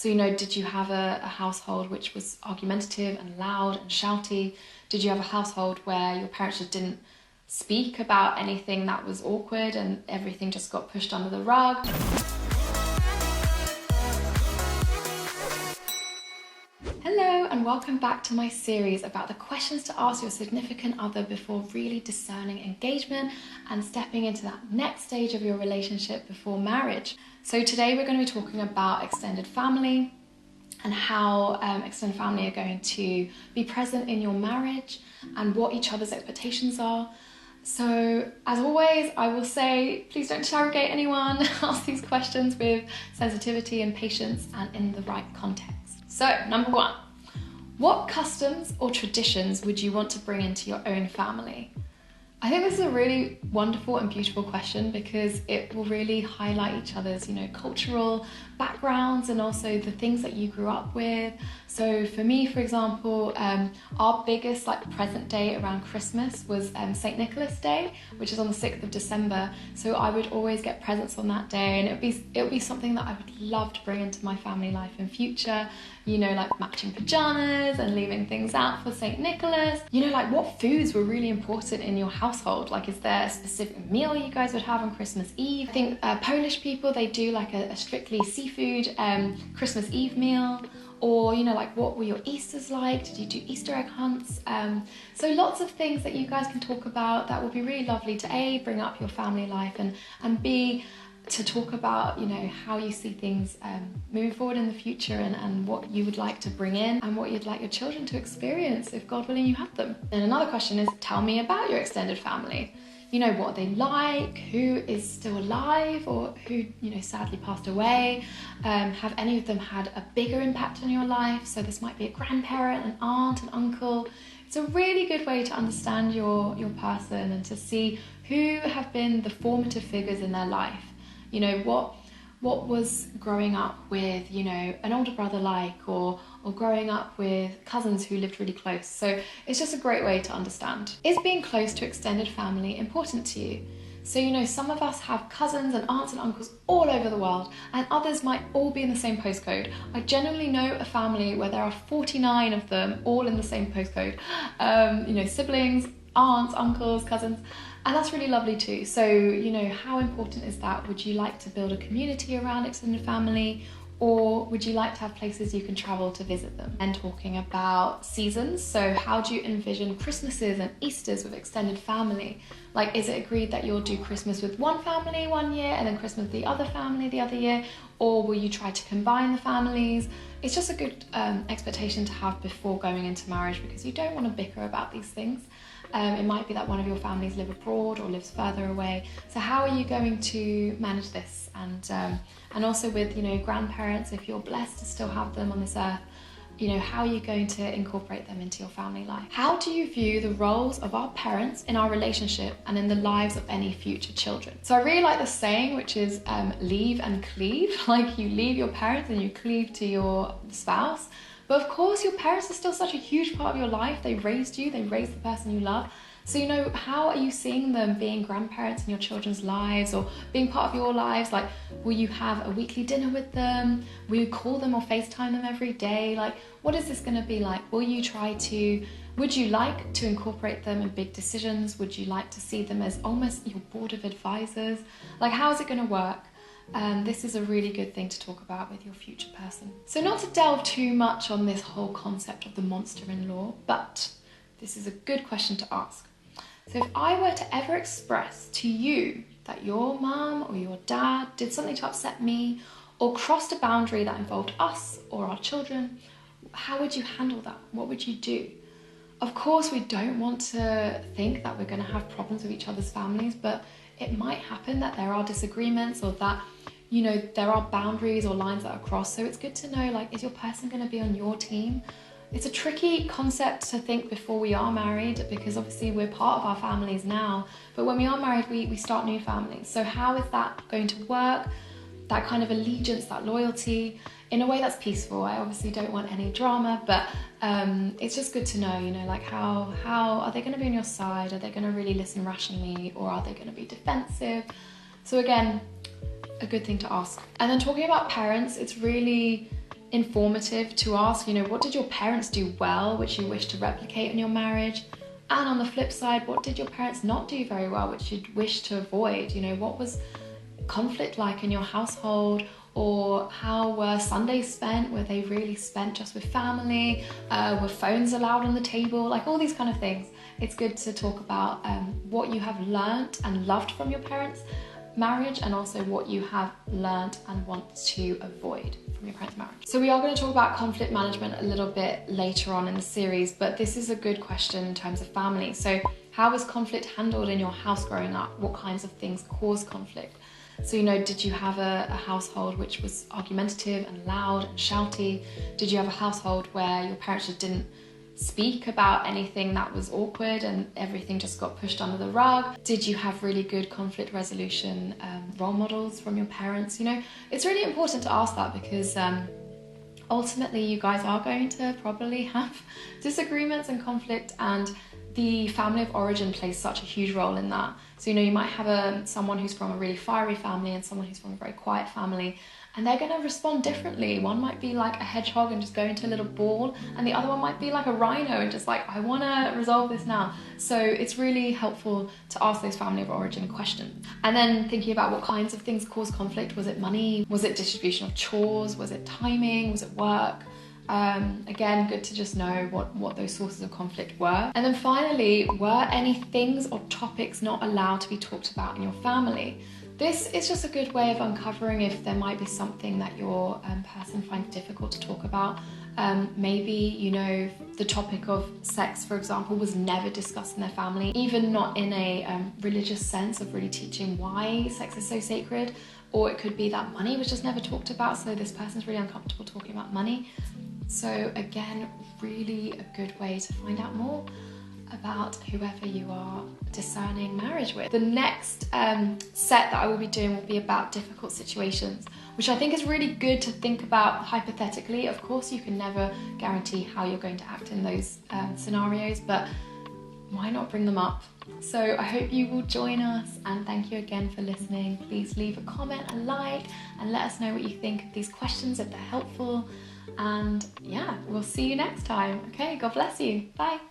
So, did you have a household which was argumentative and loud and shouty? Did you have a household where your parents just didn't speak about anything that was awkward and everything just got pushed under the rug? Hello and welcome back to my series about the questions to ask your significant other before really discerning engagement and stepping into that next stage of your relationship before marriage. So today we're going to be talking about extended family and how extended family are going to be present in your marriage and what each other's expectations are. So as always, I will say, please don't interrogate anyone. Ask these questions with sensitivity and patience and in the right context. So, number one, what customs or traditions would you want to bring into your own family? I think this is a really wonderful and beautiful question because it will really highlight each other's, cultural backgrounds and also the things that you grew up with. So for me, for example, our biggest present day around Christmas was St. Nicholas Day, which is on the 6th of December. So I would always get presents on that day, and it would be something that I would love to bring into my family life in future. Like matching pajamas and leaving things out for St. Nicholas. What foods were really important in your household? is there a specific meal you guys would have on Christmas Eve? I think Polish people, they do a strictly seafood Christmas Eve meal. Or, what were your Easters like? Did you do Easter egg hunts? So lots of things that you guys can talk about that would be really lovely to A, bring up your family life, and B, to talk about, how you see things moving forward in the future and what you would like to bring in and what you'd like your children to experience if God willing you have them. And another question is, tell me about your extended family. What are they like? Who is still alive or who, sadly passed away? Have any of them had a bigger impact on your life? So this might be a grandparent, an aunt, an uncle. It's a really good way to understand your person and to see who have been the formative figures in their life. What was growing up with, an older brother or growing up with cousins who lived really close. So it's just a great way to understand. Is being close to extended family important to you? So, some of us have cousins and aunts and uncles all over the world, and others might all be in the same postcode. I genuinely know a family where there are 49 of them all in the same postcode. Siblings, aunts, uncles, cousins. And that's really lovely too. So, how important is that? Would you like to build a community around extended family, or would you like to have places you can travel to visit them? And talking about seasons, so how do you envision Christmases and Easters with extended family? Is it agreed that you'll do Christmas with one family one year and then Christmas with the other family the other year? Or will you try to combine the families? It's just a good expectation to have before going into marriage because you don't want to bicker about these things. It might be that one of your families live abroad or lives further away. So how are you going to manage this? And also with, grandparents, if you're blessed to still have them on this earth, how are you going to incorporate them into your family life? How do you view the roles of our parents in our relationship and in the lives of any future children? So I really like the saying, which is leave and cleave. You leave your parents and you cleave to your spouse. But of course, your parents are still such a huge part of your life. They raised you, they raised the person you love. So, how are you seeing them being grandparents in your children's lives or being part of your lives? Will you have a weekly dinner with them? Will you call them or FaceTime them every day? What is this going to be like? Would you like to incorporate them in big decisions? Would you like to see them as almost your board of advisors? How is it going to work? This is a really good thing to talk about with your future person. So not to delve too much on this whole concept of the monster-in-law, but this is a good question to ask. So if I were to ever express to you that your mum or your dad did something to upset me or crossed a boundary that involved us or our children, how would you handle that? What would you do? Of course, we don't want to think that we're going to have problems with each other's families, but it might happen that there are disagreements or that, there are boundaries or lines that are crossed. So it's good to know, is your person going to be on your team? It's a tricky concept to think before we are married because obviously we're part of our families now. But when we are married, we start new families. So how is that going to work? That kind of allegiance, that loyalty, in a way that's peaceful. I obviously don't want any drama, but it's just good to know, how are they going to be on your side? Are they going to really listen rationally, or are they going to be defensive? So again, a good thing to ask. And then talking about parents, it's really informative to ask, you know, what did your parents do well, which you wish to replicate in your marriage? And on the flip side, what did your parents not do very well, which you'd wish to avoid? You know, what was conflict like in your household? Or how were Sundays spent? Were they really spent just with family? Were phones allowed on the table? Like all these kind of things. It's good to talk about what you have learnt and loved from your parents' marriage, and also what you have learnt and want to avoid from your parents' marriage. So we are going to talk about conflict management a little bit later on in the series, but this is a good question in terms of family. So how was conflict handled in your house growing up? What kinds of things cause conflict? So, you know, did you have a household which was argumentative and loud and shouty? Did you have a household where your parents just didn't speak about anything that was awkward and everything just got pushed under the rug? Did you have really good conflict resolution role models from your parents? You know, it's really important to ask that, because ultimately you guys are going to probably have disagreements and conflict, and the family of origin plays such a huge role in that. So, you know, you might have someone who's from a really fiery family and someone who's from a very quiet family, and they're going to respond differently. One might be like a hedgehog and just go into a little ball, and the other one might be like a rhino and just like, I want to resolve this now. So it's really helpful to ask those family of origin questions. And then thinking about what kinds of things cause conflict. Was it money? Was it distribution of chores? Was it timing? Was it work? Again, good to just know what those sources of conflict were. And then finally, were any things or topics not allowed to be talked about in your family? This is just a good way of uncovering if there might be something that your person finds difficult to talk about. Maybe, you know, the topic of sex, for example, was never discussed in their family, even not in a religious sense of really teaching why sex is so sacred. Or it could be that money was just never talked about, so this person's really uncomfortable talking about money. So again, really a good way to find out more about whoever you are discerning marriage with. The next set that I will be doing will be about difficult situations, which I think is really good to think about hypothetically. Of course, you can never guarantee how you're going to act in those scenarios, but why not bring them up? So I hope you will join us, and thank you again for listening. Please leave a comment, a like, and let us know what you think of these questions, if they're helpful. And yeah, we'll see you next time. Okay, God bless you. Bye.